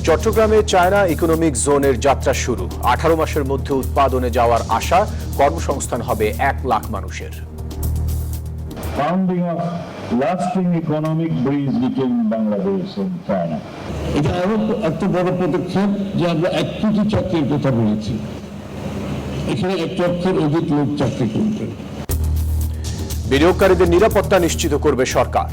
চট্টগ্রামে China economic জোনের যাত্রা শুরু। 18 মাসের মধ্যে উৎপাদনে যাওয়ার আশা, কর্মসংস্থান হবে 1 লাখ মানুষের। Founding of lasting economic bridge between Bangladesh and China. এটা আরো একটা বড় পদক্ষেপ যে আমরা 1 কোটি চাকরির কথা বলেছি। এখানে 1 লক্ষের অধিক লোক চাকরি করবে। বিনিয়োগকারীদের নিরাপত্তা নিশ্চিত করবে সরকার।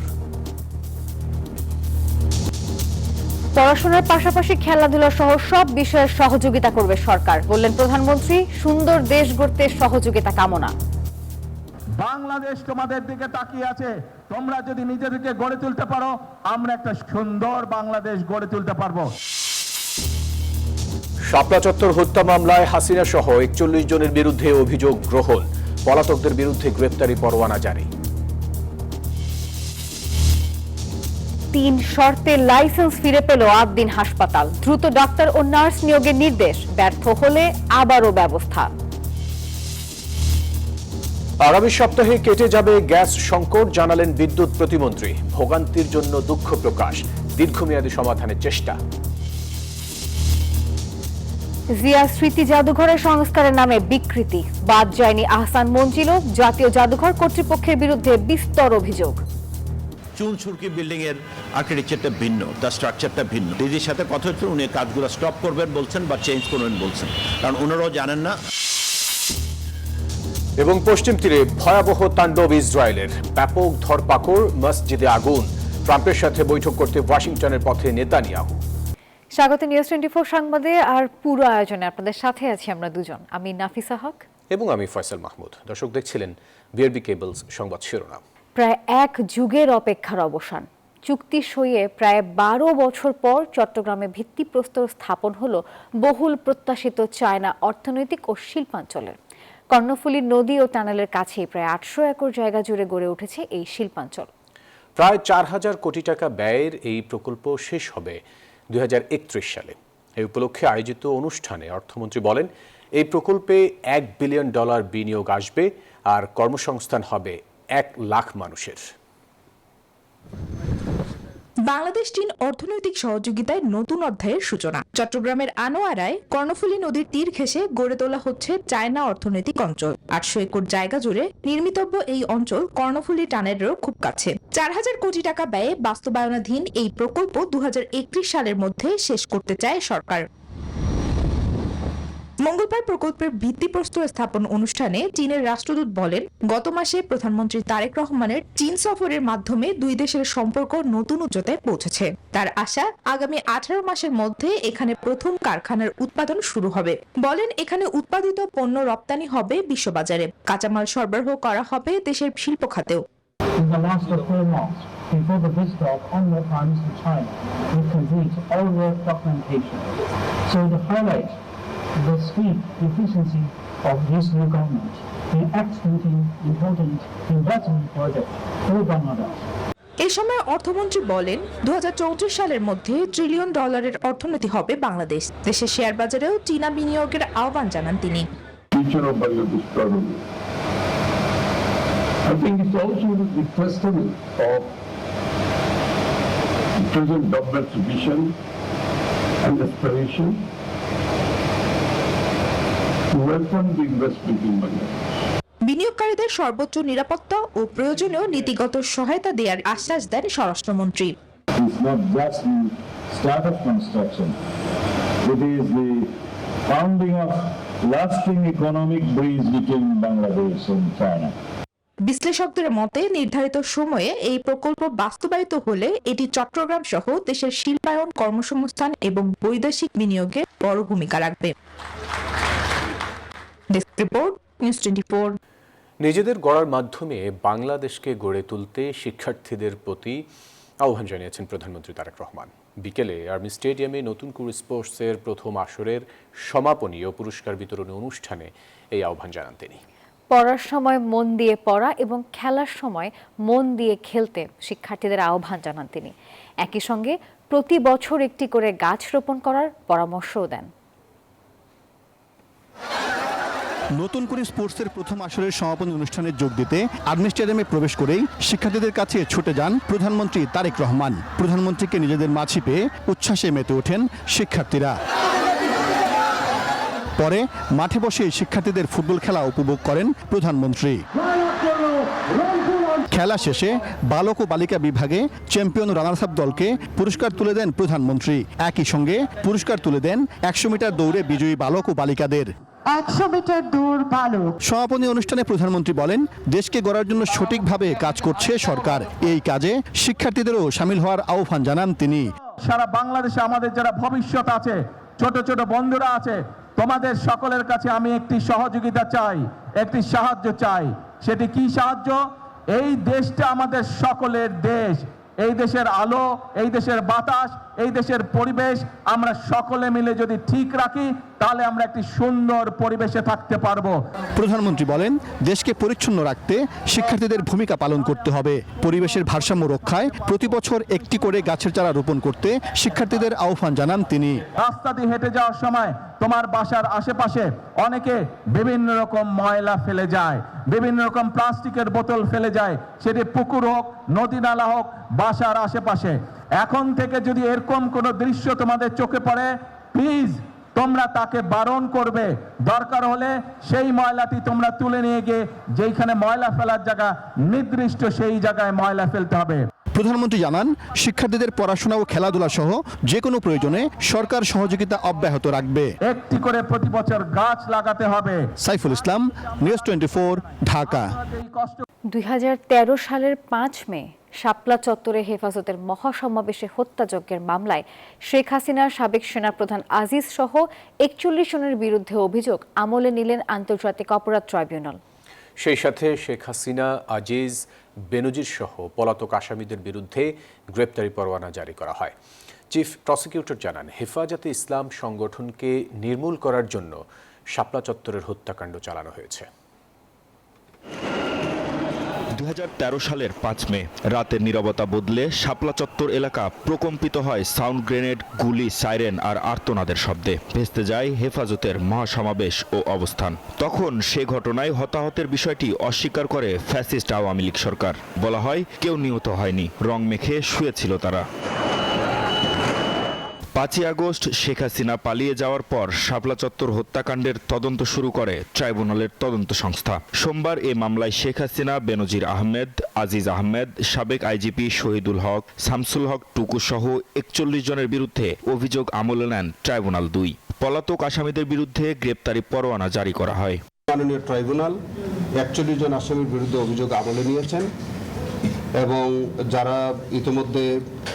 পড়াশোনার পাশাপাশি খেলাধুলা সহ সব বিষয়ে সহযোগিতা করবে সরকার, বললেন প্রধানমন্ত্রী। সুন্দর দেশ গড়তে সহযোগিতা কামনা। বাংলাদেশ তোমাদের দিকে তাকিয়ে আছে। তোমরা যদি নিজেদেরকে গড়ে তুলতে পারো, আমরা একটা সুন্দর বাংলাদেশ গড়ে তুলতে পারবো। শাপলা চত্বর হত্যা মামলায় হাসিনা সহ 41 জনের বিরুদ্ধে অভিযোগ গ্রহণ, পলাতকদের বিরুদ্ধে গ্রেপ্তারি পরোয়ানা জারি। 3 শর্তে লাইসেন্স ফিরে পেল আবদিন হাসপাতাল। দ্রুত ডাক্তার ও নার্স নিয়োগের নির্দেশ, ব্যর্থ হলে আবারও ব্যবস্থা। আগামী সপ্তাহে কেটে যাবে গ্যাস সংকট, জানালেন বিদ্যুৎ প্রতিমন্ত্রী। ভোগান্তির জন্য দুঃখ প্রকাশ, দীর্ঘমেয়াদী সমাধানের চেষ্টা। জিয়া স্মৃতি জাদুঘরের সংস্কারের নামে বিকৃতি, বাদ যায়নি আহসান মঞ্জিলও। জাতীয় জাদুঘর কর্তৃপক্ষের বিরুদ্ধে বিস্তর অভিযোগ। চুন সুরকি বিল্ডিং এর আর্কিটেকচারটা ভিন্ন, তার স্ট্রাকচারটা ভিন্ন। দিদির সাথে কথা হচ্ছে, উনি কাজগুলো স্টপ করবেন বলছেন বা চেঞ্জ করবেন বলছেন, কারণ ওনারাও জানেন না। এবং পশ্চিম তীরে ভয়াবহ তাণ্ডব ইসরায়েলের, ব্যাপক ধরপাকড়, মসজিদে আগুন। ট্রাম্পের সাথে বৈঠক করতে ওয়াশিংটনের পথে নেতানিয়াহু। স্বাগত নিউজ 24 সংবাদে। আর পুরো আয়োজনে আপনাদের সাথে আছি আমরা দুজন, আমি নাফিসা হক এবং আমি ফয়সাল মাহমুদ। দর্শক দেখছিলেন বিআরবি কেবলস সংবাদ শিরোনাম। প্রায় 1 যুগের অপেক্ষার অবসান। চুক্তি সইয়ে প্রায় 12 বছর পর চট্টগ্রামে ভিত্তিপ্রস্তর স্থাপন হলো বহুল প্রত্যাশিত চায়না অর্থনৈতিক ও শিল্পাঞ্চলের। কর্ণফুলী নদী ও টানেলের কাছেই প্রায় 800 একর জায়গা জুড়ে গড়ে উঠেছে এই শিল্পাঞ্চল। প্রায় 4000 কোটি টাকা ব্যয়ের এই প্রকল্প শেষ হবে 2031 সালে। এই উপলক্ষে আয়োজিত অনুষ্ঠানে অর্থমন্ত্রী বলেন, এই প্রকল্পে $1 বিলিয়ন বিনিয়োগ আসবে আর কর্মসংস্থান হবে 1 লাখ মানুষের। বাংলাদেশ চীন অর্থনৈতিক সহযোগিতায় নতুন অধ্যায়ের সূচনা। চট্টগ্রামের আনোয়ারায় কর্ণফুলী নদীর তীর ঘেঁষে গড়ে তোলা হচ্ছে চায়না অর্থনৈতিক অঞ্চল। 800 একর জায়গা জুড়ে নির্মিতব্য এই অঞ্চল কর্ণফুলী টানেলেরও খুব কাছে। 4000 কোটি টাকা ব্যয়ে বাস্তবায়নাধীন এই প্রকল্প 2031 সালের মধ্যে শেষ করতে চায় সরকার। মঙ্গলবার প্রকল্পের ভিত্তিপ্রস্তর স্থাপন অনুষ্ঠানে চীনের রাষ্ট্রদূত বলেন, গত মাসে প্রধানমন্ত্রী তারেক রহমানের চীন সফরের মাধ্যমে দুই দেশের সম্পর্ক নতুন উচ্চতায় পৌঁছেছে। তার আশা, আগামী 18 মাসের মধ্যে এখানে প্রথম কারখানার উৎপাদন শুরু হবে। বলেন, এখানে উৎপাদিত পণ্য রপ্তানি হবে বিশ্ববাজারে, কাঁচামাল সরবরাহ করা হবে দেশের শিল্প খাতেও। In the last 4 months, before the visit of Honorable Prime Minister China, we complete all work documentation. So to highlight the speed, the efficiency of this new government in executing important investment projects for Bangladesh. এ সময় অর্থমন্ত্রী বলেন, 2034 সালের মধ্যে $1 trillion অর্থনীতি হবে বাংলাদেশ। দেশের share বাজারেও চীনা বিনিয়োগের আহ্বান জানান তিনি। Future of Bangladesh economy. I think it's also the testament of the present government's vision and aspiration to welcome the investment in Bangladesh. বিনিয়োগকারীদের সর্বোচ্চ নিরাপত্তা ও প্রয়োজনীয় নীতিগত সহায়তা দেওয়ার আশ্বাস দেন স্বরাষ্ট্রমন্ত্রী। It's not just the start of construction. It is the founding of lasting economic bridge between Bangladesh and China. বিশ্লেষকদের মতে নির্ধারিত সময়ে এই প্রকল্প বাস্তবায়িত হলে এটি চট্টগ্রাম সহ দেশের শিল্পায়ন, কর্মসংস্থান এবং বৈদেশিক বিনিয়োগে বড় ভূমিকা রাখবে। Desk report, news 24। নিজেদের গড়ার মাধ্যমে বাংলাদেশকে গড়ে তুলতে শিক্ষার্থীদের প্রতি আহ্বান জানিয়েছেন প্রধানমন্ত্রী তারেক রহমান। বিকেলে আর্মি স্টেডিয়ামে নতুন কুড়ি স্পোর্টসের প্রথম আসরের সমাপনী ও পুরস্কার বিতরণী অনুষ্ঠানে এই আহ্বান জানান তিনি। পড়ার সময় মন দিয়ে পড়া এবং খেলার সময় মন দিয়ে খেলতে শিক্ষার্থীদের আহ্বান জানান তিনি। একই সঙ্গে প্রতি বছর একটি করে গাছ রোপণ করার পরামর্শও দেন। নতুন করে স্পোর্টসের প্রথম আসরের সমাপনী অনুষ্ঠানে যোগ দিতে আর্মি স্টেডিয়ামে প্রবেশ করেই শিক্ষার্থীদের কাছে ছুটে যান প্রধানমন্ত্রী তারেক রহমান। প্রধানমন্ত্রীকে নিজেদের মাঝে পেয়ে উচ্ছ্বাসে মেতে ওঠেন শিক্ষার্থীরা। পরে মাঠে বসে শিক্ষার্থীদের ফুটবল খেলা উপভোগ করেন প্রধানমন্ত্রী। খেলা শেষে বালক ও বালিকা বিভাগে চ্যাম্পিয়ন রানার্স আপ দলকে পুরস্কার তুলে দেন প্রধানমন্ত্রী। একই সঙ্গে পুরস্কার তুলে দেন 100 মিটার দৌড়ে বিজয়ী বালক ও বালিকাদের। 100 মিটার দৌড় বালক। সমাপনী অনুষ্ঠানে প্রধানমন্ত্রী বলেন, দেশকে গড়ার জন্য সঠিকভাবে কাজ করছে সরকার। এই কাজে শিক্ষার্থীদেরও সামিল হওয়ার আহ্বান জানান তিনি। সারা বাংলাদেশে আমাদের যারা ভবিষ্যৎ আছে, ছোট ছোট বন্ধুরা আছে, তোমাদের সকলের কাছে আমি একটি সহযোগিতা চাই, একটি সাহায্য চাই। সেটি কি সাহায্য? এই দেশটা আমাদের সকলের দেশ। এই দেশের আলো, এই দেশের বাতাস, এই দেশের পরিবেশ আমরা সকলে মিলে যদি ঠিক রাখি, তাহলে আমরা একটি সুন্দর পরিবেশে থাকতে পারবো। প্রধানমন্ত্রী বলেন, দেশকে পরিচ্ছন্ন রাখতে শিক্ষার্থীদের ভূমিকা পালন করতে হবে। পরিবেশের ভারসাম্য রক্ষায় প্রতি বছর একটি করে গাছের চারা রোপণ করতে শিক্ষার্থীদের আহ্বান জানান তিনি। রাস্তা দিয়ে হেঁটে যাওয়ার সময় তোমার বাসার আশেপাশে অনেকে বিভিন্ন রকম ময়লা ফেলে যায়, বিভিন্ন রকম প্লাস্টিকের বোতল ফেলে যায়, সেটি পুকুর হোক, নদী নালা হোক, বাসার আশেপাশে। এখন থেকে যদি এরকম কোনো দৃশ্য তোমাদের চোখে পড়ে, প্লিজ তোমরা তাকে বারণ করবে। দরকার হলে সেই ময়লাটি তোমরা তুলে নিয়ে গিয়ে যেখানে ময়লা ফেলার জায়গা নির্দিষ্ট, সেই জায়গায় ময়লা ফেলতে হবে। প্রধানমন্ত্রী জানান, শিক্ষার্থীদের পড়াশোনা ও খেলাধুলা সহ যে কোনো প্রয়োজনে সরকার সহযোগিতা অব্যাহত রাখবে। একটি করে প্রতি বছর গাছ লাগাতে হবে। সাইফুল ইসলাম, নিউজ 24, ঢাকা। 2013 সালের 5 মে শাপলা চত্বরে হেফাজতের মহাসমাবেশে হত্যাযজ্ঞের মামলায় শেখ হাসিনার সাবেক সেনাপ্রধান আজিজ সহ 41 জনের বিরুদ্ধে অভিযোগ আমলে নিলেন আন্তর্জাতিক অপরাধ ট্রাইব্যুনাল। সেই সাথে শেখ হাসিনা, আজিজ, বেনজির সহ পলাতক আসামিদের বিরুদ্ধে গ্রেপ্তারি পরোয়ানা জারি করা হয়। চিফ প্রসিকিউটর জানান, হেফাজতে ইসলাম সংগঠনকে নির্মূল করার জন্য শাপলা চত্বরের হত্যাকাণ্ড চালানো হয়েছে। 2013 সালের 5 মে রাতের নীরবতা বদলে শাপলা চত্বর এলাকা প্রকম্পিত হয় সাউন্ড গ্রেনেড, গুলি, সাইরেন আর আর্তনাদের শব্দে। ভেস্তে যায় হেফাজতের মহাসমাবেশ ও অবস্থান। তখন সে ঘটনায় হতাহতের বিষয়টি অস্বীকার করে ফ্যাসিস্ট আওয়ামী লীগ সরকার। বলা হয়, কেউ নিহত হয়নি, রং মেখে শুয়েছিল তারা। 5 আগস্ট শেখ হাসিনা পালিয়ে যাওয়ার পর শাপলা চত্বর হত্যাকাণ্ডের তদন্ত শুরু করে ট্রাইব্যুনালের তদন্ত সংস্থা। সোমবার এ মামলায় শেখ হাসিনা, বেনজির আহমেদ, আজিজ আহমেদ, সাবেক আইজিপি শহীদুল হক, শামসুল হক টুকু সহ 41 জনের বিরুদ্ধে অভিযোগ আমলে নেন ট্রাইব্যুনাল 2। পলাতক আসামিদের বিরুদ্ধে গ্রেপ্তারি পরোয়ানা জারি করা হয়। মাননীয় ট্রাইব্যুনাল 41 জন আসামির বিরুদ্ধে অভিযোগ আমলে নিয়েছেন এবং যারা ইতিমধ্যে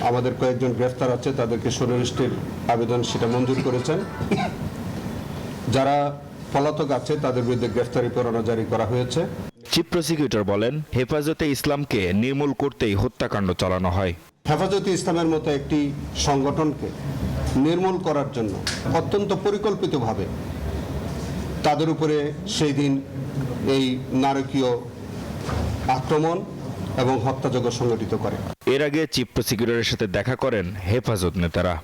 আমাদের কয়েকজন গ্রেফতার আছে তাদেরকে সুনির্দিষ্টের আবেদন সেটা মঞ্জুর করেছেন। যারা পলাতক আছে তাদের বিরুদ্ধে গ্রেফতারি পরোয়ানা জারি করা হয়েছে। চিফ প্রসিকিউটর বলেন, হেফাজতে ইসলামকে নির্মূল করতেই হত্যাকাণ্ড চালানো হয়। হেফাজতে ইসলামের মতো একটি সংগঠনকে নির্মূল করার জন্য অত্যন্ত পরিকল্পিতভাবে তাদের উপরে সেই দিন এই নারকীয় আক্রমণ এবং হত্যাযজ্ঞ সংগঠিত করে। এর আগে চিফ প্রসিকিউটরের সাথে দেখা করেন হেফাজত নেতারা।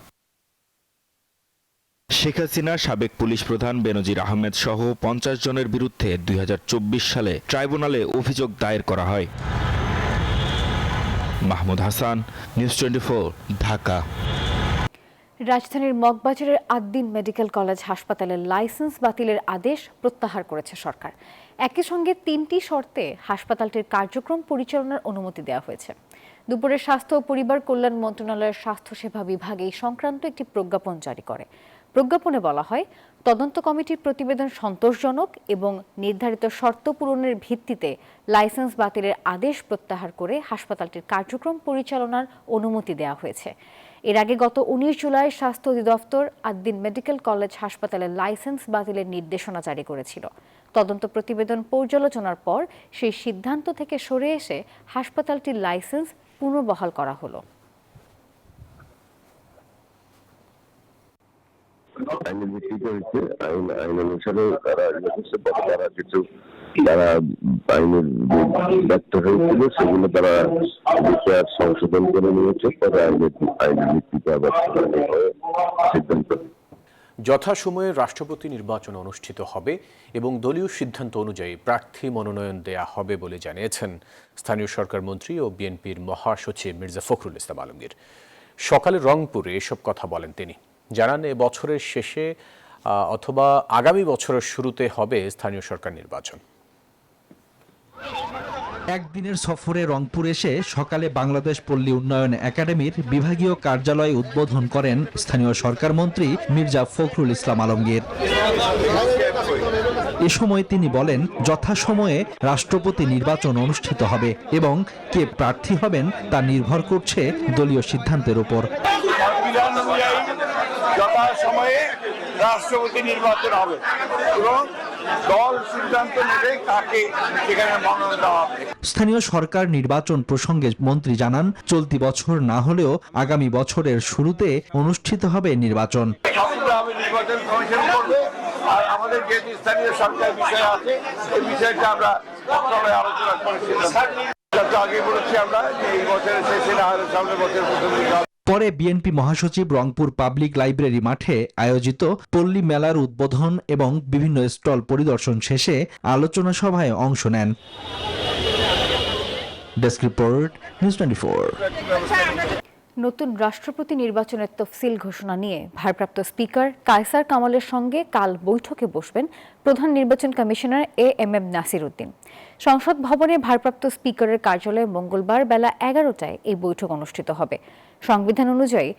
শেখ হাসিনা, সাবেক পুলিশ প্রধান বেনজির আহমেদ সহ 50 জনের বিরুদ্ধে 2024 সালে ট্রাইব্যুনালে অভিযোগ দায়ের করা হয়। মাহমুদ হাসান, নিউজ 24, ঢাকা। রাজধানীর মগবাজারের আদ্দিন মেডিকেল কলেজ হাসপাতালের লাইসেন্স বাতিলের আদেশ প্রত্যাহার করেছে সরকার। একই সঙ্গে 3টি শর্তে হাসপাতালটির কার্যক্রম পরিচালনার অনুমতি দেওয়া হয়েছে। দুপুরে স্বাস্থ্য ও পরিবার কল্যাণ মন্ত্রণালয়ের স্বাস্থ্যসেবা বিভাগ এই সংক্রান্ত একটি প্রজ্ঞাপন জারি করে। প্রজ্ঞাপনে বলা হয়, তদন্ত কমিটির প্রতিবেদন সন্তোষজনক এবং নির্ধারিত শর্ত পূরণের ভিত্তিতে লাইসেন্স বাতিলের আদেশ প্রত্যাহার করে হাসপাতালটির কার্যক্রম পরিচালনার অনুমতি দেওয়া হয়েছে। এর আগে গত 19 জুলাই স্বাস্থ্য অধিদপ্তর আদ্দিন মেডিকেল কলেজ হাসপাতালের লাইসেন্স বাতিলের নির্দেশনা জারি করেছিল। তদন্ত প্রতিবেদন পর্যালোচনার পর সেই সিদ্ধান্ত থেকে সরে এসে হাসপাতালটির লাইসেন্স পুনর্বহাল করা হলো। আইনের ভিত্তিতে হয়েছে, আইন অনুসারে তারা কিছু তারা আইনের ব্যর্থ হয়েছিল সেগুলো তারা বিচার সংশোধন করে নিয়েছে। পরে আইনের ভিত্তিতে আবার সিদ্ধান্ত। যথাসময়ে রাষ্ট্রপতি নির্বাচন অনুষ্ঠিত হবে এবং দলীয় সিদ্ধান্ত অনুযায়ী প্রার্থী মনোনয়ন দেয়া হবে বলে জানিয়েছেন স্থানীয় সরকার মন্ত্রী ও বিএনপির মহাসচিব মির্জা ফখরুল ইসলাম আলমগীর। সকালে রংপুরে এসব কথা বলেন তিনি। জানান এ বছরের শেষে অথবা আগামী বছরের শুরুতে হবে স্থানীয় সরকার নির্বাচন। একদিনের সফরে রংপুর এসে সকালে বাংলাদেশ পল্লী উন্নয়ন একাডেমির বিভাগীয় কার্যালয় উদ্বোধন করেন স্থানীয় সরকার মন্ত্রী মির্জা ফখরুল ইসলাম আলমগীর। এ সময় তিনি বলেন, যথাসময়ে রাষ্ট্রপতি নির্বাচন অনুষ্ঠিত হবে এবং কে প্রার্থী হবেন তা নির্ভর করছে দলীয় সিদ্ধান্তের উপর। যথাসময়ে রাষ্ট্রপতি নির্বাচন হবে এবং দল সিদ্ধান্ত নেবে কাকে সেখানে মনোনয়ন দেওয়া হবে। স্থানীয় সরকার নির্বাচন প্রসঙ্গে মন্ত্রী জানান, চলতি বছর না হলেও আগামী বছরের শুরুতে অনুষ্ঠিত হবে নির্বাচন। নির্বাচন কমিশন করবে আর আমাদের যে স্থানীয় সরকার বিষয় আছে এই বিষয়টা আমরা আলোচনা করেছি। আগে বলেছি আমরা যে এই বছরের শেষে না হলে সামনের বছরের প্রথম দিকে। পরে বিএনপি মহাসচিব রংপুর পাবলিক লাইব্রেরি মাঠে আয়োজিত পল্লী মেলার উদ্বোধন এবং বিভিন্ন স্টল পরিদর্শন শেষে আলোচনা সভায় অংশ নেন। Desk report, news 24। নতুন রাষ্ট্রপতি নির্বাচনের তফসিল ঘোষণা নিয়ে ভারপ্রাপ্ত স্পিকার কায়সার কামালের সঙ্গে কাল বৈঠকে বসবেন প্রধান নির্বাচন কমিশনার এএমএম নাসির উদ্দিন। সংসদ ভবনে ভারপ্রাপ্ত স্পিকারের কার্যালয়ে মঙ্গলবার বেলা 11টায় এই বৈঠক অনুষ্ঠিত হবে। সংবিধান অনুযায়ী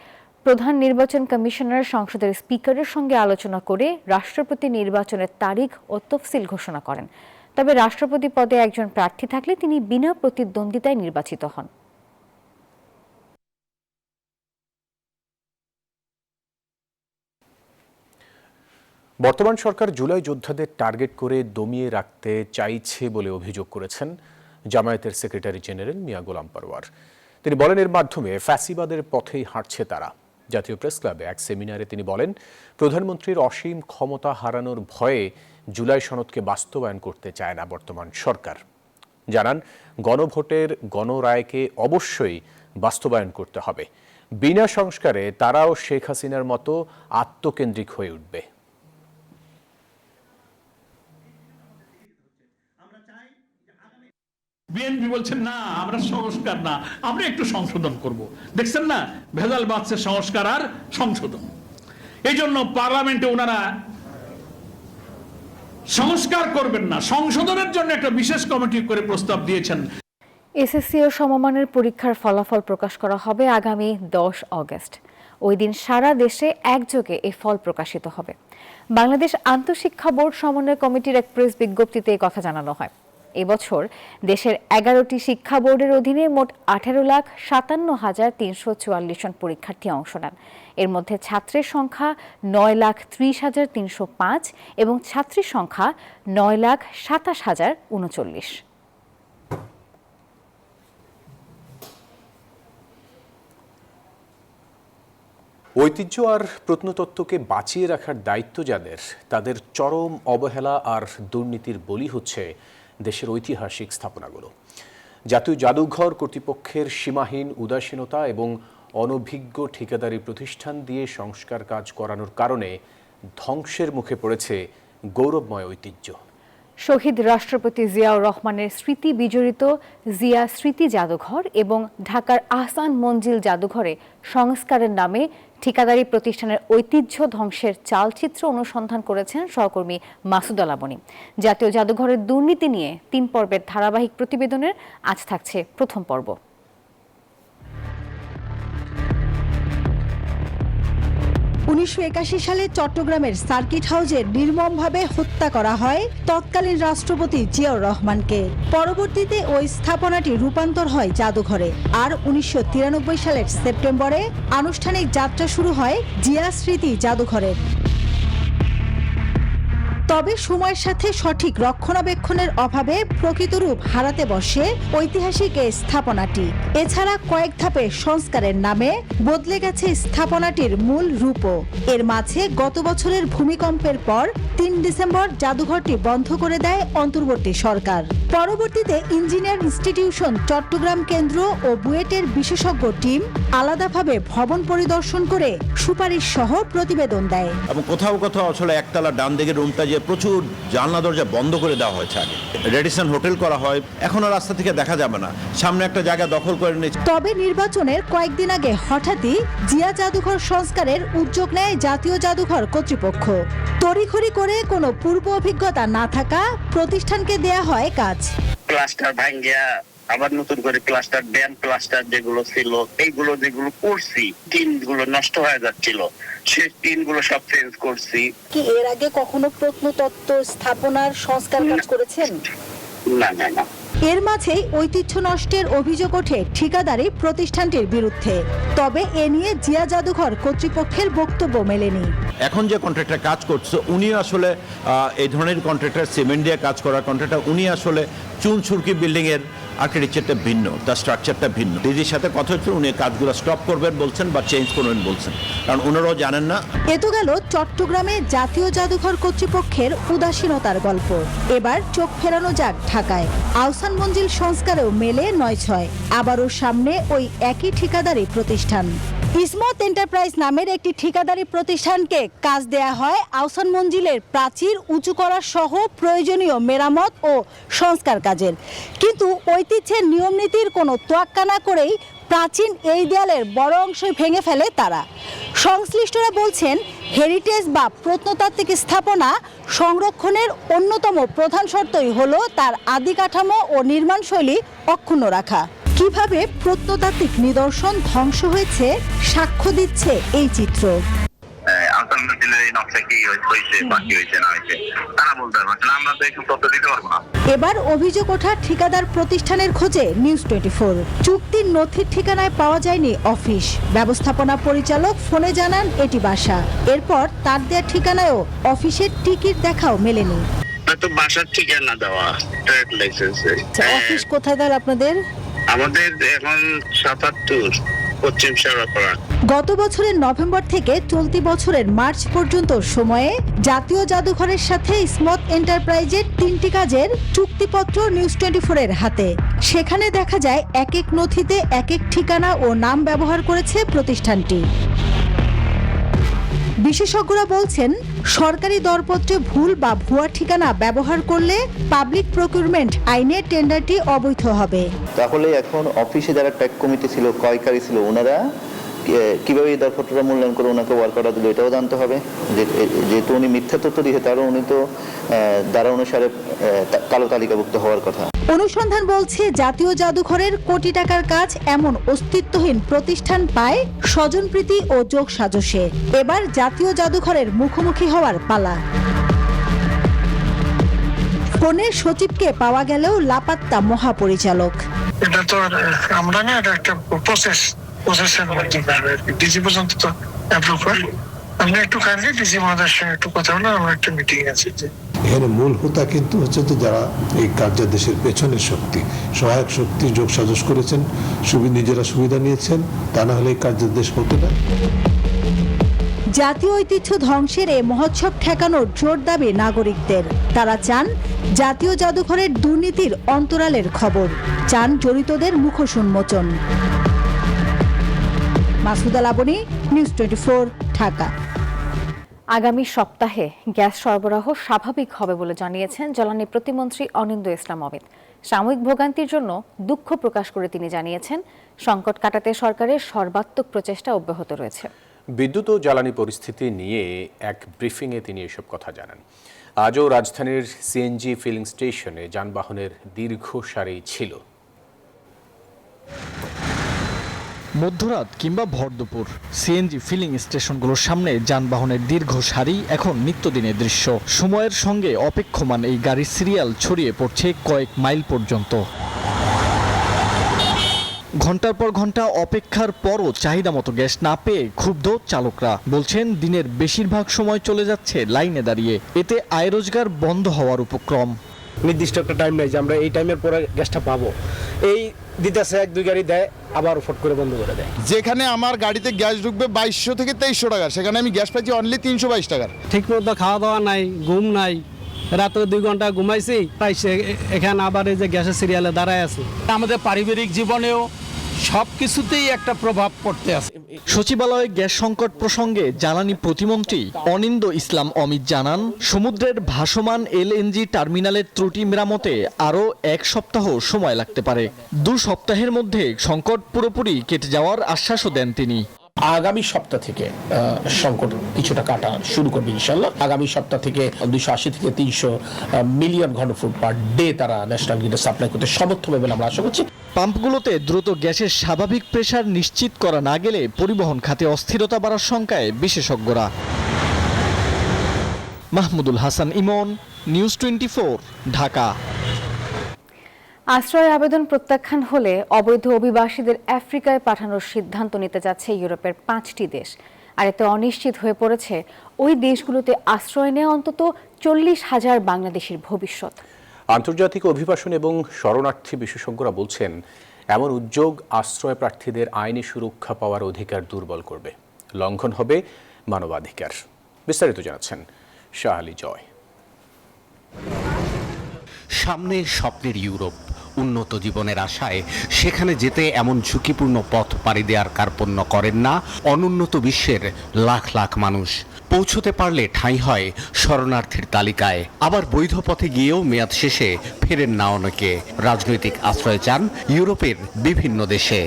প্রধান নির্বাচন কমিশনার সংসদের স্পিকারের সঙ্গে আলোচনা করে রাষ্ট্রপতি নির্বাচনের তারিখ ও তফসিল ঘোষণা করেন। তবে রাষ্ট্রপতি পদে একজন প্রার্থী থাকলে তিনি বিনা প্রতিদ্বন্দ্বিতায় নির্বাচিত হন। বর্তমান সরকার জুলাই যোদ্ধাদের টার্গেট করে দমিয়ে রাখতে চাইছে বলে অভিযোগ করেছেন জামায়াতের সেক্রেটারি জেনারেল মিয়া গোলাম পরওয়ার। তিনি বলেন, এর মাধ্যমে ফ্যাসিবাদের পথেই হাঁটছে তারা। জাতীয় প্রেস ক্লাবে এক সেমিনারে তিনি বলেন, প্রধানমন্ত্রীর অসীম ক্ষমতা হারানোর ভয়ে জুলাই সনদকে বাস্তবায়ন করতে চায় না বর্তমান সরকার। জানান, গণভোটের গণরায়কে অবশ্যই বাস্তবায়ন করতে হবে। বিনা সংস্কারে তারাও শেখ হাসিনার মতো আত্মকেন্দ্রিক হয়ে উঠবে। বিএনপি বলছেন না, আমরা সংস্কার না, আমরা একটু সংশোধন করব। দেখছেন না, ভেজাল বাড়ছে সংস্কার আর সংশোধন। এই জন্য পার্লামেন্টে ওনারা সংস্কার করবেন না, সংশোধনের জন্য একটা বিশেষ কমিটি করে প্রস্তাব দিয়েছেন। এসএসসি ও সমমানের পরীক্ষার ফলাফল প্রকাশ করা হবে আগামী 10 অগস্ট। ওই দিন সারা দেশে একযোগে এই ফল প্রকাশিত হবে। বাংলাদেশ আন্তঃশিক্ষা বোর্ড সমন্বয় কমিটির এক প্রেস বিজ্ঞপ্তিতে এই কথা জানানো হয়। এবছর দেশের 11টি শিক্ষা বোর্ডের অধীনে মোট 18,57,344 জন পরীক্ষার্থী অংশ নেন। এর মধ্যে ছাত্রের সংখ্যা 9,30,305 এবং ছাত্রীর সংখ্যা 9,27,039। ঐতিহ্য আর প্রত্নতত্ত্বকে বাঁচিয়ে রাখার দায়িত্ব যাদের, তাদের চরম অবহেলা আর দুর্নীতির বলি হচ্ছে দেশের ঐতিহাসিক স্থাপনাগুলো। জাতীয় জাদুঘর কর্তৃপক্ষের সীমাহীন উদাসীনতা এবং অনভিজ্ঞ ঠিকাদারি প্রতিষ্ঠান দিয়ে সংস্কার কাজ করানোর কারণে ধ্বংসের মুখে পড়েছে গৌরবময় ঐতিহ্য। শহীদ রাষ্ট্রপতি জিয়াউর রহমানের স্মৃতি বিজড়িত জিয়া স্মৃতি জাদুঘর এবং ঢাকার আহসান মঞ্জিল জাদুঘরে সংস্কারের নামে ঠিকাদারি প্রতিষ্ঠানের ঐতিহ্য ধ্বংসের চালচিত্র অনুসন্ধান করেছেন সহকর্মী মাসুদ আল আমনী। জাতীয় জাদুঘরের দুর্নীতি নিয়ে 3 পর্বের ধারাবাহিক প্রতিবেদনের আজ থাকছে প্রথম পর্ব। 1981 সালে চট্টগ্রামের সার্কিট হাউসে নির্মমভাবে হত্যা করা হয় তৎকালীন রাষ্ট্রপতি জিয়াউর রহমানকে। পরবর্তীতে ওই স্থাপনাটি রূপান্তর হয় জাদুঘরে। আর 1993 সালের সেপ্টেম্বরে আনুষ্ঠানিক যাত্রা শুরু হয় জিয়া স্মৃতি জাদুঘরের। তবে সময়ের সাথে সঠিক রক্ষণাবেক্ষণের অভাবে প্রকৃত রূপ হারাতে বসে ঐতিহাসিক এই স্থাপনাটি। এছাড়া কয়েক ধাপে সংস্কারের নামে বদলে গেছে স্থাপনাটির মূল রূপও। এর মাঝে গত বছরের ভূমিকম্পের পর 3 ডিসেম্বর জাদুঘরটি বন্ধ করে দেয় অন্তর্বর্তী সরকার। পরবর্তীতে ইঞ্জিনিয়ার ইনস্টিটিউশন চট্টগ্রাম কেন্দ্র ও বুয়েটের বিশেষজ্ঞ টিম আলাদাভাবে ভবন পরিদর্শন করে সুপারিশ সহ প্রতিবেদন দেয়। এবং কোথাও কোথাও আসলে একতলা ডান দিকের রুমটা যে প্রচুর জানলা দরজা বন্ধ করে দেওয়া হয়েছে আগে, রেডিসন হোটেল করা হয়, এখনো রাস্তা থেকে দেখা যাবে না, সামনে একটা জায়গা দখল করে নিয়েছে। তবে নির্বাচনের কয়েকদিন আগে হঠাৎই জিয়া জাদুঘর সংস্কারের উদ্যোগ নেয় জাতীয় জাদুঘর কর্তৃপক্ষ। তড়িঘড়ি করে কোনো পূর্ব অভিজ্ঞতা না থাকা প্রতিষ্ঠানকে দেয়া হয় কাজ। ক্লাস্টার ভাঙ্গিয়া আবার নতুন করে ক্লাস্টার ড্যাম ক্লাস্টার যেগুলো ছিল এইগুলো যেগুলো করছি টিনগুলো নষ্ট হয়ে যাচ্ছিল, সেই টিনগুলো সব চেঞ্জ করছি। কি এর আগে কখনো প্রত্নতত্ত্ব স্থাপনার সংস্কার কাজ করেছেন? না না না। এর মাঝেই ঐতিহ্য নষ্টের অভিযোগ ওঠে ঠিকাদারি প্রতিষ্ঠানটির বিরুদ্ধে। তবে এ নিয়ে জিয়া জাদুঘর কর্তৃপক্ষের বক্তব্য মেলেনি। এখন যে কন্ট্রাক্টর কাজ করছে উনি আসলে এই ধরনের কন্ট্রাক্টর, সিমেন্ট দিয়ে কাজ করার কন্ট্রাক্টর, উনি আসলে চুনছুরকি বিল্ডিং এর আর্কিটেকচারটা ভিন্ন, তার স্ট্রাকচারটা ভিন্ন। ডিজির সাথে কথা হচ্ছে উনি কাজগুলো স্টপ করবেন বলছেন বা চেঞ্জ করবেন বলছেন, কারণ ওনারাও জানেন না। এ তো গেল চট্টগ্রামে জাতীয় জাদুঘর কর্তৃপক্ষের উদাসীনতার গল্প। এবার চোখ ফেরানো যাক ঢাকায়। আহসান মঞ্জিল সংস্কারেও মেলে ৯/৬। আবারও সামনে ওই একই ঠিকাদারি প্রতিষ্ঠান। ইসমত এন্টারপ্রাইজ নামের একটি ঠিকাদারি প্রতিষ্ঠানকে কাজ দেয়া হয় আহসান মঞ্জিলের প্রাচীর উঁচু করা সহ প্রয়োজনীয় মেরামত ও সংস্কার কাজের। কিন্তু ঐতিহ্যের নিয়মনীতির কোনো তোয়াক্কা না করেই প্রাচীন এই দেয়ালের বড় অংশই ভেঙে ফেলে তারা। সংশ্লিষ্টরা বলছেন, হেরিটেজ বা প্রত্নতাত্ত্বিক স্থাপনা সংরক্ষণের অন্যতম প্রধান শর্তই হলো তার আদি কাঠামো ও নির্মাণশৈলী অক্ষুণ্ণ রাখা। কিভাবে প্রত্নতাত্ত্বিক নিদর্শন ধ্বংস হয়েছে সাক্ষ্য দিচ্ছে এই চিত্র। এবার অভিযোগ ওঠা ঠিকাদার প্রতিষ্ঠানের খোঁজে নিউজ 24। চুক্তির নথির ঠিকানায় পাওয়া যায়নি অফিস। ব্যবস্থাপনা পরিচালক ফোনে জানান এটি বাসা। এরপর তার দেয়া ঠিকানায়ও অফিসের টিকিট দেখাও মেলেনি। বাসার ঠিকানা দেওয়া, ট্রেড লাইসেন্স। অফিস কোথায় তাহলে আপনাদের? আমাদের এখন ৭৭ পশ্চিম শেওড়াপাড়া। গত বছরের নভেম্বর থেকে চলতি বছরের মার্চ পর্যন্ত সময়ে জাতীয় জাদুঘরের সাথে ইসমত এন্টারপ্রাইজের ৩টি কাজের চুক্তিপত্র নিউজ 24 এর হাতে। সেখানে দেখা যায় এক এক নথিতে এক এক ঠিকানা ও নাম ব্যবহার করেছে প্রতিষ্ঠানটি। বিশেষজ্ঞরা বলছেন, সরকারি দরপত্রে ভুল বা ভুয়া ঠিকানা ব্যবহার করলে পাবলিক প্রকিউরমেন্ট আইনে টেন্ডারটি অবৈধ হবে। তাহলে এখন অফিসে যারা ট্যাগ কমিটি ছিল, ক্রয়কারী ছিল, ওনারা কিভাবে এই দরপত্রটা মূল্যায়ন করে ওনাকে ওয়ার্ক অর্ডার দিল এটাও জানতে হবে। যেহেতু উনি মিথ্যা তথ্য দিয়ে, তারও উনি তো দ্বারা অনুসারে কালো তালিকাভুক্ত হওয়ার কথা। অনুসন্ধান বলছে, জাতীয় জাদুঘরের কোটি টাকার কাজ এমন অস্তিত্বহীন প্রতিষ্ঠান পায় স্বজনপ্রীতি ও যোগ সাজসে। এবার জাতীয় জাদুঘরের মুখোমুখি হওয়ার পালা। ফোনে সচিবকে পাওয়া গেলেও লাপাত্তা মহাপরিচালক। এটা তো আমরা না, এটা একটা প্রসেসের মধ্যে ডিজি পর্যন্ত তো অ্যাপ্রুভ হয়। আমরা একটু কাইন্ডলি ডিজি মহোদয়ের সঙ্গে একটু কথা বলে আমরা একটা মিটিং আছে। এখানে মূল হোতা কিন্তু হচ্ছে যে যারা এই কার্যাদেশের পেছনের শক্তি, সহায়ক শক্তি যোগ সাজস করেছেন, নিজেরা সুবিধা নিয়েছেন, তা না হলে এই কার্যাদেশ হতো না। জাতীয় ঐতিহ্য ধ্বংসের এ মহোৎসব ঠেকানোর জোর দাবি নাগরিকদের। তারা চান জাতীয় জাদুঘরের দুর্নীতির অন্তরালের খবর, চান জড়িতদের মুখোশ উন্মোচন। মাসুদা লাবনী, নিউজ 24, ঢাকা। আগামী সপ্তাহে গ্যাস সরবরাহ স্বাভাবিক হবে বলে জানিয়েছেন জ্বালানি প্রতিমন্ত্রী অনিন্দ্য ইসলাম অমিত। সাময়িক ভোগান্তির জন্য দুঃখ প্রকাশ করে তিনি জানিয়েছেন, সংকট কাটাতে সরকারের সর্বাত্মক প্রচেষ্টা অব্যাহত রয়েছে। বিদ্যুৎ ও জ্বালানি পরিস্থিতি নিয়ে এক ব্রিফিংয়ে তিনি এসব কথা জানান। আজও রাজধানীর সিএনজি ফিলিং স্টেশনে যানবাহনের দীর্ঘ সারি ছিল। মধ্যরাত কিংবা ভরদুপুর সিএনজি ফিলিং স্টেশনগুলোর সামনে যানবাহনের দীর্ঘ সারি এখন নিত্যদিনের দৃশ্য। সময়ের সঙ্গে অপেক্ষমান এই গাড়ির সিরিয়াল ছড়িয়ে পড়ছে কয়েক মাইল পর্যন্ত। ঘন্টার পর ঘন্টা অপেক্ষার পরও চাহিদা মতো গ্যাস না পেয়ে ক্ষুব্ধ চালকরা বলছেন, দিনের বেশিরভাগ সময় চলে যাচ্ছে লাইনে দাঁড়িয়ে। এতে আয় রোজগার বন্ধ হওয়ার উপক্রম। নির্দিষ্ট একটা টাইম নাই যে আমরা এই টাইমের পরে গ্যাসটা পাবো। এই দিতেছে, 1-2 গাড়ি দেয়, আবার ফট করে বন্ধ করে দেয়। যেখানে আমার গাড়িতে গ্যাস ঢুকবে 2200 থেকে 2300 টাকা, সেখানে আমি গ্যাস পাইছি অনলি 322 টাকার। ঠিক মতো খাওয়া দাওয়া নাই, ঘুম নাই, রাতে 2 ঘন্টা ঘুমাইছি, তাই এখানে আবার এই যে গ্যাসের সিরিয়ালে দাঁড়ায় আছে। আমাদের পারিবারিক জীবনেও সব কিছুতেই একটা প্রভাব পড়তে আছে। সচিবালয়ে গ্যাস সংকট প্রসঙ্গে জ্বালানি প্রতিমন্ত্রী অনিন্দ ইসলাম অমিত জানান, সমুদ্রের ভাসমান এলএনজি টার্মিনালের ত্রুটি মেরামতে আরও 1 সপ্তাহ সময় লাগতে পারে। 2 সপ্তাহের মধ্যে সংকট পুরোপুরি কেটে যাওয়ার আশ্বাসও দেন তিনি। আগামী সপ্তাহ থেকে সংকট কিছুটা কাটা শুরু করবে ইনশাল্লাহ। আগামী সপ্তাহ থেকে 280 থেকে 300 মিলিয়ন ঘনফুট পার ডে তারা ন্যাশনাল গ্রিডে সাপ্লাই করতে সমর্থ হবে বলে আমরা আশা করছি। পাম্পগুলোতে দ্রুত গ্যাসের স্বাভাবিক প্রেসার নিশ্চিত করা না গেলে পরিবহন খাতে অস্থিরতা বাড়ার শঙ্কায় বিশেষজ্ঞরা। মাহমুদুল হাসান ইমন, নিউজ 24, ঢাকা। আশ্রয় আবেদন প্রত্যাখ্যান হলে অবৈধ অভিবাসীদের আফ্রিকায় পাঠানোর সিদ্ধান্ত নিতে যাচ্ছে ইউরোপের 5টি দেশ। আর এতে অনিশ্চিত হয়ে পড়েছে ওই দেশগুলোতে আশ্রয় নেওয়া অন্তত 40,000 বাংলাদেশির ভবিষ্যৎ। আন্তর্জাতিক অভিবাসন এবং শরণার্থী বিশেষজ্ঞরা বলছেন, এমন উদ্যোগ আশ্রয় প্রার্থীদের আইনি সুরক্ষা পাওয়ার অধিকার দুর্বল করবে, লঙ্ঘন হবে মানবাধিকার। বিস্তারিত জানাচ্ছেন শাহ আলী জয়। সামনে স্বপ্নের ইউরোপ, উন্নত জীবনের আশায় সেখানে যেতে এমন ঝুঁকিপূর্ণ পথ পাড়ি দেওয়ার কার্পণ্য করেন না অনুন্নত বিশ্বের লাখ লাখ মানুষ। পৌঁছতে পারলে ঠাঁই হয় শরণার্থীর তালিকায়, আবার বৈধ পথে গিয়েও মেয়াদ শেষে ফেরেন না অনেকে। রাজনৈতিক আশ্রয় চান ইউরোপের বিভিন্ন দেশে।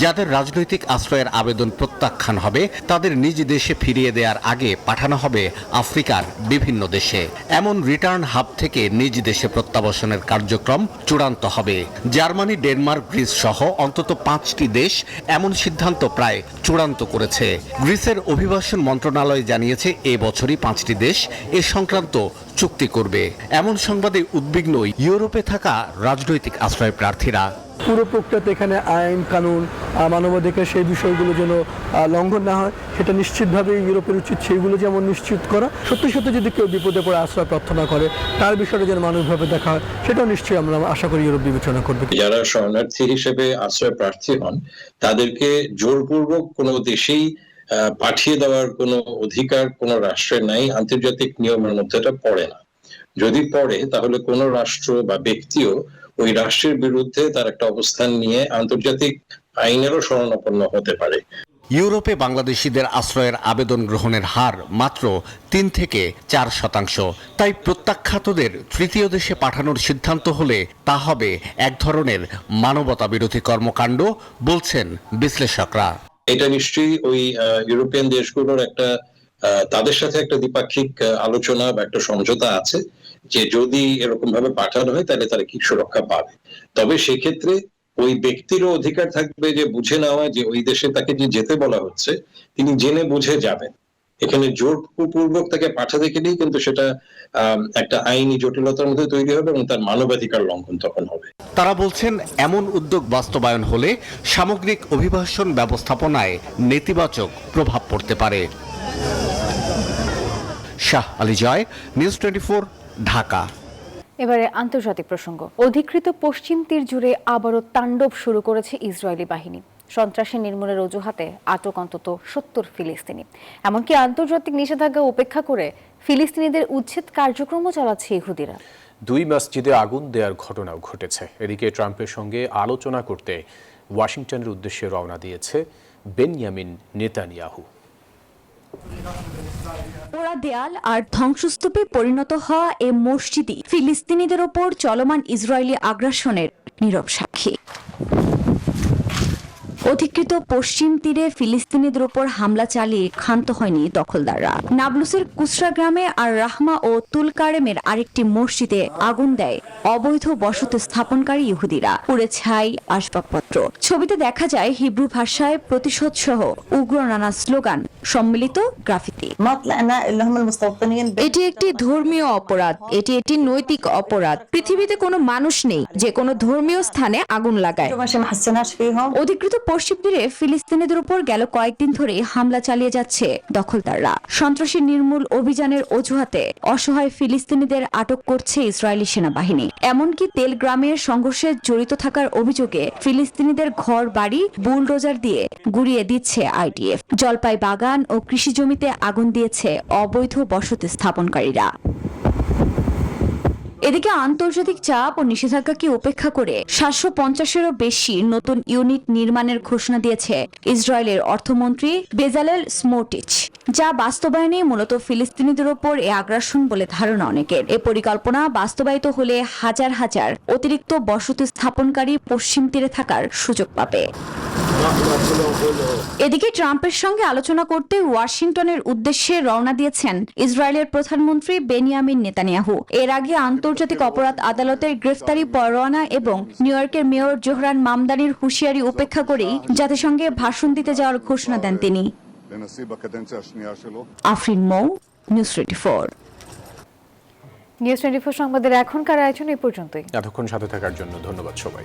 যাদের রাজনৈতিক আশ্রয়ের আবেদন প্রত্যাখ্যান হবে তাদের নিজ দেশে ফিরিয়ে দেওয়ার আগে পাঠানো হবে আফ্রিকার বিভিন্ন দেশে। এমন রিটার্ন হাব থেকে নিজ দেশে প্রত্যাবাসনের কার্যক্রম চূড়ান্ত হবে। জার্মানি, ডেনমার্ক, গ্রিস সহ অন্তত 5টি দেশ এমন সিদ্ধান্ত প্রায় চূড়ান্ত করেছে। গ্রিসের অভিবাসন মন্ত্রণালয় জানিয়েছে এ বছরই 5টি দেশ এ সংক্রান্ত চুক্তি করবে। এমন সংবাদে উদ্বিগ্ন ইউরোপে থাকা রাজনৈতিক আশ্রয় প্রার্থীরা। পুরো প্রক্রিয়াতে এখানে আইন কানুন মানবাধিকার সেই বিষয়গুলো যেন লঙ্ঘন না হয়, সেটা নিশ্চিতভাবে ইউরোপের উচিত সেইগুলো যেমন নিশ্চিত করা। সত্যি সত্যি যদি কেউ বিপদে পড়ে আশ্রয় প্রার্থনা করে তার বিষয়টা যেন মানবিকভাবে দেখা হয়, সেটাও নিশ্চয়ই আমরা আশা করি ইউরোপ বিবেচনা করবে। যারা শরণার্থী হিসেবে আশ্রয় প্রার্থী হন তাদেরকে জোরপূর্বক কোনো দেশেই পাঠিয়ে দেওয়ার কোনো অধিকার কোনো রাষ্ট্রের নাই। আন্তর্জাতিক নিয়মের মধ্যে এটা পড়ে না। যদি পড়ে তাহলে কোনো রাষ্ট্র বা ব্যক্তিও ওই রাষ্ট্রের বিরুদ্ধে তার একটা অবস্থান নিয়ে আন্তর্জাতিক আইনেরও শরণাপন্ন হতে পারে। ইউরোপে বাংলাদেশিদের আশ্রয়ের আবেদন গ্রহণের হার মাত্র 3 থেকে 4%। তাই প্রত্যাখ্যাতদের তৃতীয় দেশে পাঠানোর সিদ্ধান্ত হলে তা হবে এক ধরনের মানবতা বিরোধী কর্মকাণ্ড বলছেন বিশ্লেষকরা। এটা নিশ্চয়ই ওই ইউরোপিয়ান দেশগুলোর একটা তাদের সাথে একটা দ্বিপাক্ষিক আলোচনা বা একটা সমঝোতা আছে যে যদি এরকম ভাবে পাঠানো হয় তাহলে তারা কি সুরক্ষা পাবে। তবে সেক্ষেত্রে ওই ব্যক্তিরও অধিকার থাকবে যে বুঝে নেওয়া যে ওই দেশে তাকে যে যেতে বলা হচ্ছে তিনি জেনে বুঝে যাবেন। এখানে জোরপূর্বক তাকে পাঠাতে গেলেই কিন্তু সেটা একটা আইনি জটিলতার মধ্যে তৈরি হবে এবং তার মানবাধিকার লঙ্ঘন তখন হবে। তারা বলছেন এমন উদ্যোগ বাস্তবায়ন হলে সামগ্রিক অভিবাসন ব্যবস্থাপনায় নেতিবাচক প্রভাব পড়তে পারে। শাহ আলী জয়, নিউজ 24, ঢাকা। এবারে আন্তর্জাতিক প্রসঙ্গ। অধিকৃত পশ্চিম তীর জুড়ে আবারও তাণ্ডব শুরু করেছে ইসরায়েলি বাহিনী। সন্ত্রাসী নির্মূলের অজুহাতে আটক অন্তত 70 ফিলিস্তিনি। এমনকি আন্তর্জাতিক নিষেধাজ্ঞা উপেক্ষা করে ফিলিস্তিনিদের উচ্ছেদ কার্যক্রমও চালাচ্ছে ইহুদিরা। 2 মসজিদে আগুন দেওয়ার ঘটনাও ঘটেছে। এদিকে ট্রাম্পের সঙ্গে আলোচনা করতে ওয়াশিংটনের উদ্দেশ্যে রওনা দিয়েছে বেনয়ামিন নেতানিয়াহু। পোড়া দেয়াল আর ধ্বংসস্তূপে পরিণত হওয়া এ মসজিদই ফিলিস্তিনিদের ওপর চলমান ইসরায়েলি আগ্রাসনের নীরব সাক্ষী। অধিকৃত পশ্চিম তীরে ফিলিস্তিনিদের উপর হামলা চালিয়ে ক্ষান্ত হয়নি দখলদাররা। নাবলুসের কুসরা গ্রামে আর রাহমা ও তুলকারেমের আরেকটি মসজিদে আগুন দেয় অবৈধ বসতি স্থাপনকারী ইহুদিরা। পুড়ে ছাই আসবাবপত্র। ছবিতে দেখা যায় হিব্রু ভাষায় প্রতিশোধ সহ উগ্র নানা স্লোগান সম্মিলিত গ্রাফিতি। এটি একটি ধর্মীয় অপরাধ, এটি একটি নৈতিক অপরাধ। পৃথিবীতে কোনো মানুষ নেই যে কোনো ধর্মীয় স্থানে আগুন লাগায়। অধিকৃত পশ্চিম তীরে ফিলিস্তিনিদের উপর গেল কয়েকদিন ধরে হামলা চালিয়ে যাচ্ছে দখলদাররা। সন্ত্রাসী নির্মূল অভিযানের অজুহাতে অসহায় ফিলিস্তিনিদের আটক করছে ইসরায়েলি সেনাবাহিনী। এমনকি তেল গ্রামের সংঘর্ষে জড়িত থাকার অভিযোগে ফিলিস্তিনিদের ঘর বাড়ি বুলডোজার দিয়ে গুড়িয়ে দিচ্ছে আইডিএফ। জলপাই বাগান ও কৃষি জমিতে আগুন দিয়েছে অবৈধ বসতি স্থাপনকারীরা। এদিকে আন্তর্জাতিক চাপ ও নিষেধাজ্ঞাকে উপেক্ষা করে 750-এরও বেশি নতুন ইউনিট নির্মাণের ঘোষণা দিয়েছে ইসরায়েলের অর্থমন্ত্রী বেজালেল স্মোট্রিচ, যা বাস্তবায়নে মূলত ফিলিস্তিনিদের ওপর এ আগ্রাসন বলে ধারণা অনেকের। এ পরিকল্পনা বাস্তবায়িত হলে হাজার হাজার অতিরিক্ত বসতি স্থাপনকারী পশ্চিম তীরে থাকার সুযোগ পাবে। এদিকে ট্রাম্পের সঙ্গে আলোচনা করতে ওয়াশিংটনের উদ্দেশ্যে রওনা দিয়েছেন ইসরায়েলের প্রধানমন্ত্রী বেনিয়ামিন নেতানিয়াহু। এর আগে আন্তর্জাতিক অপরাধ আদালতের গ্রেফতারি পরোয়ানা এবং নিউ ইয়র্কের মেয়র জোহরান মামদানির হুঁশিয়ারি উপেক্ষা করেই জাতিসংঘে ভাষণ দিতে যাওয়ার ঘোষণা দেন তিনি। আফরিন মৌ, নিউজ 24। নিউজ 24 সংবাদের এখনকার আয়োজন এই পর্যন্তই। এতক্ষণ সাথে থাকার জন্য ধন্যবাদ সবাই।